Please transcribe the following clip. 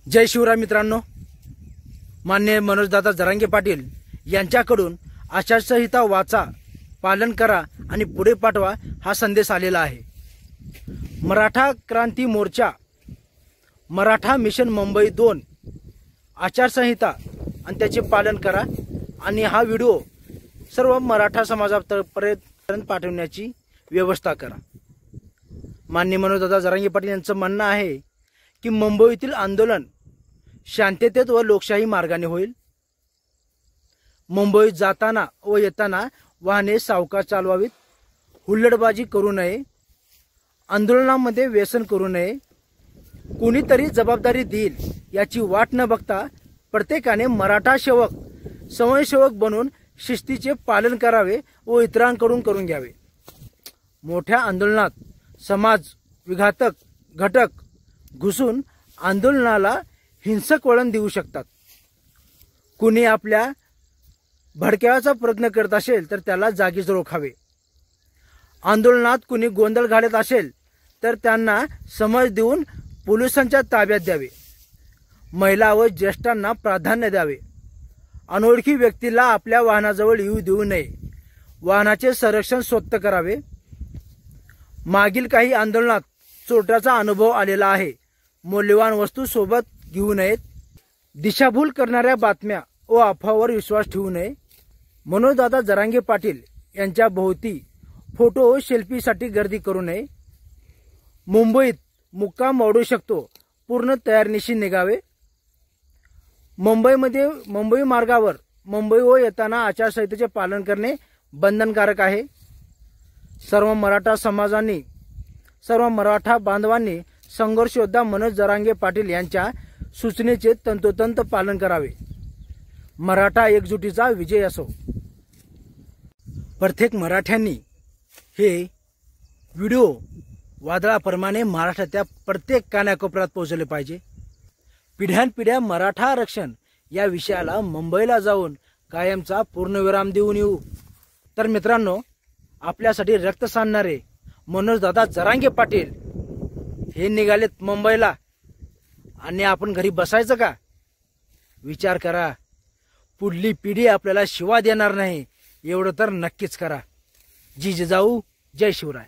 जय शिवराय मित्रांनो, माननीय मनोजदादा जरांगे पाटील यांच्याकडून आचारसंहिता वाचा, पालन करा आणि पुढे पाठवा हा संदेश आलेला आहे। मराठा क्रांती मोर्चा, मराठा मिशन मुंबई 2 आचारसंहिता आणि त्याचे पालन करा आणि हा व्हिडिओ सर्व मराठा समाजापर्यंत पाठवण्याची व्यवस्था करा। माननीय मनोजदादा जरांगे पाटील यांचं म्हणणं आहे की मुंबईतील आंदोलन शांततेत व लोकशाही मार्गाने होईल। मुंबईत जाताना व येताना वाहने सावकाश चालवावीत, हुल्लडबाजी करू नये, आंदोलनामध्ये व्यसन करू नये, कोणीतरी जबाबदारी देईल याची वाट न बघता प्रत्येकाने मराठा सेवक स्वयंसेवक बनून शिस्तीचे पालन करावे व इतरांकडून करून घ्यावे। मोठ्या आंदोलनात समाज विघातक घटक घुसून आंदोलनाला हिंसक वळण देऊ शकतात। कुणी आपल्या भडक्याचा प्रयत्न करत असेल तर त्याला जागीच रोखावे। आंदोलनात कुणी गोंधळ घालत असेल तर त्यांना समज देऊन पोलिसांच्या ताब्यात द्यावे। महिला व ज्येष्ठांना प्राधान्य द्यावे। अनोळखी व्यक्तीला आपल्या वाहनाजवळ येऊ देऊ नये। वाहनाचे संरक्षण स्वतः करावे। मागील काही आंदोलनात चोरट्याचा अनुभव आलेला आहे। मौल्यवान वस्तू सोबत घेऊ नयेत। दिशाभूल करणाऱ्या बातम्या व अफवावर विश्वास ठेवू नये। मनोजदादा जरांगे पाटील यांच्या भोवती फोटो व सेल्फीसाठी गर्दी करू नये। मुंबईत मुक्काम मोडू शकतो, पूर्ण तयारीनिशी निघावे। मुंबई मार्गावर मुंबई व येताना आचारसंहितेचे पालन करणे बंधनकारक आहे। सर्व मराठा बांधवांनी संघर्ष योद्धा मनोज जरांगे पाटील यांच्या सूचनेचे तंतोतंत पालन करावे। मराठा एकजुटीचा विजय असो। प्रत्येक मराठ्यांनी हे व्हिडिओ वादळाप्रमाणे महाराष्ट्राच्या प्रत्येक कानाकोपऱ्यात पोहोचवले पाहिजे। पिढ्यानपिढ्या मराठा आरक्षण या विषयाला मुंबईला जाऊन कायमचा पूर्णविराम देऊन येऊ। तर मित्रांनो, आपल्यासाठी रक्त सांडणारे मनोजदादा जरांगे पाटील हे निघालेत मुंबईला आणि आपण घरी बसायचं का? विचार करा। पुढली पिढी आपल्याला शिवा देणार नाही एवढं तर नक्कीच करा। जी जिजाऊ, जय शिवराय।